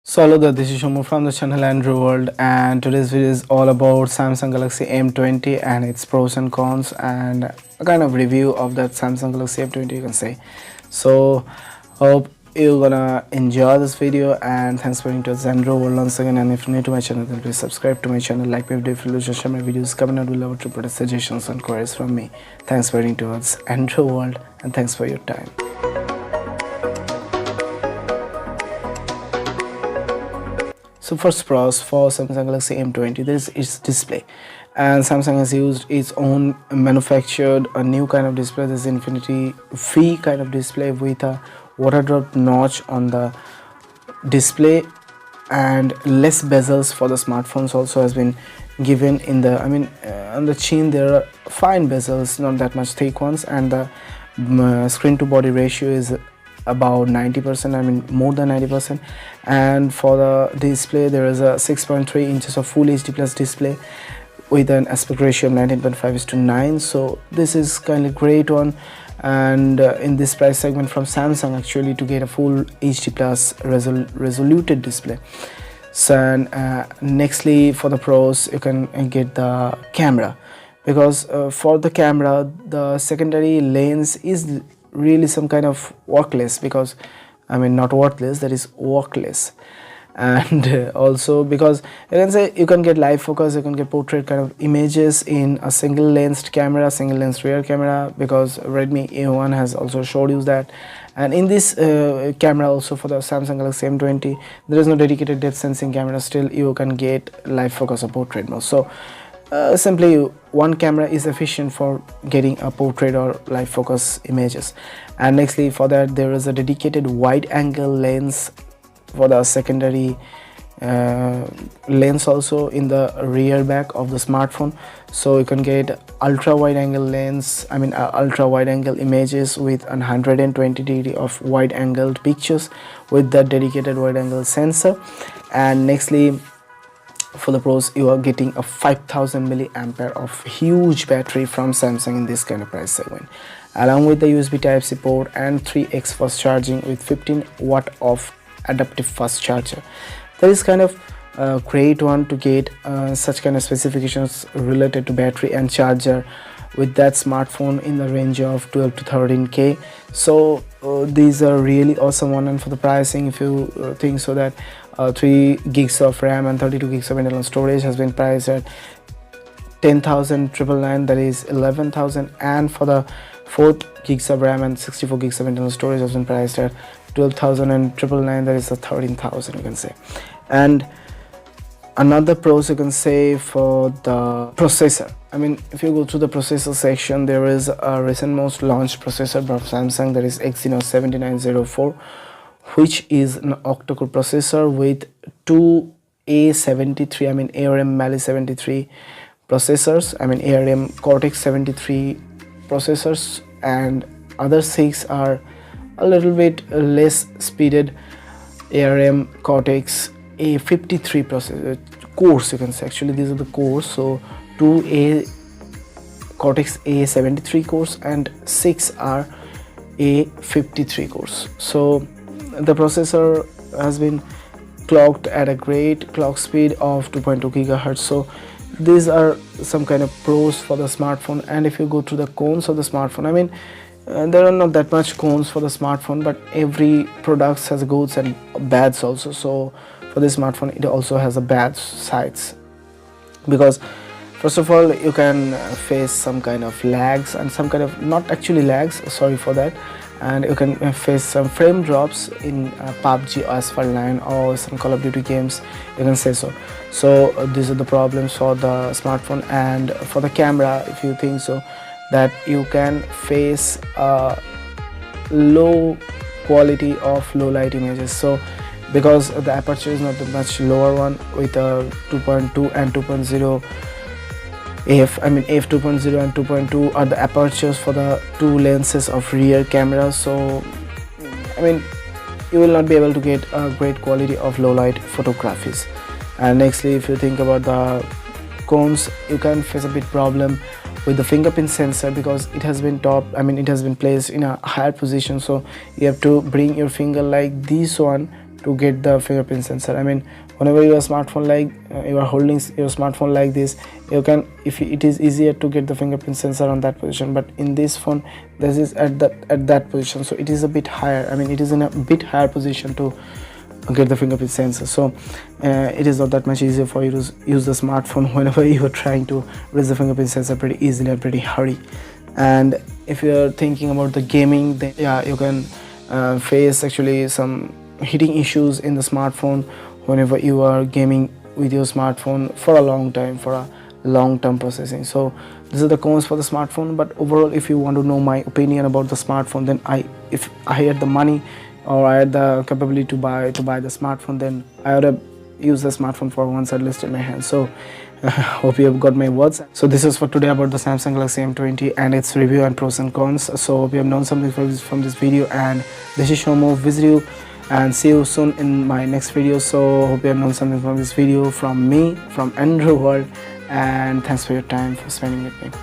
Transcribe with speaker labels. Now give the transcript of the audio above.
Speaker 1: So hello there, this is Shomu from the channel Android World, and today's video is all about Samsung Galaxy M20 and its pros and cons and a kind of review of that Samsung Galaxy M20, you can say. So hope you're gonna enjoy this video, and thanks for watching to Android World once again. And if you're new to my channel, then please subscribe to my channel, like my video if you like, share my videos, comment out below to put suggestions and queries from me. Thanks for watching towards Android World, and thanks for your time. So first pros for Samsung Galaxy M20, this is its display, and Samsung has used its own manufactured a new kind of display. This Infinity V kind of display with a water drop notch on the display, and less bezels for the smartphones also has been given in the on the chin. There are fine bezels, not that much thick ones, and the screen to body ratio is about 90%, more than 90%. And for the display, there is a 6.3 inches of full HD plus display with an aspect ratio of 19.5:9. so this is kind of great one, and in this price segment from Samsung, actually, to get a full HD plus resoluted display. So and nextly, for the pros, you can get the camera, because for the camera, the secondary lens is really some kind of workless, because not worthless, that is workless. And also because you can say you can get live focus, you can get portrait kind of images in a single lensed camera, single lens rear camera, because Redmi A1 has also showed you that. And in this camera also, for the Samsung Galaxy M20, there is no dedicated depth sensing camera. Still you can get live focus or portrait mode. So simply one camera is efficient for getting a portrait or live focus images. And nextly, for that, there is a dedicated wide angle lens for the secondary lens also in the rear back of the smartphone, so you can get ultra wide angle lens, ultra wide angle images with 120° of wide angled pictures with that dedicated wide angle sensor. And nextly, for the pros, you are getting a 5000 milliampere of huge battery from Samsung in this kind of price segment, along with the USB Type-C port and 3x fast charging with 15 watt of adaptive fast charger. That is kind of a great one to get such kind of specifications related to battery and charger with that smartphone in the range of 12 to 13k. So these are really awesome one. And for the pricing, if you think so, that 3 gigs of RAM and 32 gigs of internal storage has been priced at 10,999, that is 11,000. And for the 4 gigs of RAM and 64 gigs of internal storage has been priced at 12,999, that is 13,000, you can say. And another pros, you can say, for the processor. If you go to the processor section, there is a recent most launched processor from Samsung, that is Exynos 7904, which is an octa-core processor with two A73 ARM Mali 73 processors, ARM Cortex 73 processors, and other 6 are a little bit less speeded ARM Cortex A53 processor cores, you can say. Actually, these are the cores, so 2 Cortex A73 cores and 6 are A53 cores. So the processor has been clocked at a great clock speed of 2.2 gigahertz. So these are some kind of pros for the smartphone. And if you go to the cons of the smartphone, there are not that much cons for the smartphone, but every product has goods and bads also. So for this smartphone, it also has a bad sides, because first of all, you can face some kind of lags and some kind of, not actually lags, sorry for that, and you can face some frame drops in PUBG or Asphalt 9 or some Call of Duty games, you can say so. So these are the problems for the smartphone. And for the camera, if you think so, that you can face low quality of low light images, so because the aperture is not the much lower one with a 2.2 and 2.0 f 2.0 and 2.2 are the apertures for the two lenses of rear camera. So you will not be able to get a great quality of low light photographies. And nextly, if you think about the cons, you can face a bit problem with the fingerprint sensor, because it has been it has been placed in a higher position, so you have to bring your finger like this one to get the fingerprint sensor. I mean, whenever your smartphone you are holding your smartphone like this, you can, if it is easier to get the fingerprint sensor on that position, but in this phone this is at that position, so it is a bit higher. I mean, it is in a bit higher position to get the fingerprint sensor, so it is not that much easier for you to use the smartphone whenever you are trying to reach the fingerprint sensor pretty easily and pretty hurry. And if you're thinking about the gaming, then yeah, you can face actually some heating issues in the smartphone whenever you are gaming with your smartphone for a long time, for a long-term processing. So these are the cons for the smartphone. But overall, if you want to know my opinion about the smartphone, then if I had the money or I had the capability to buy the smartphone, then I would have used the smartphone for once at least in my hand. So hope you have got my words. So this is for today about the Samsung Galaxy M20 and its review and pros and cons. So hope you have known something from this video, and this is Shomo with you, and see you soon in my next video. So hope you have known something from this video, from me, from Andrew World, and thanks for your time for spending with me.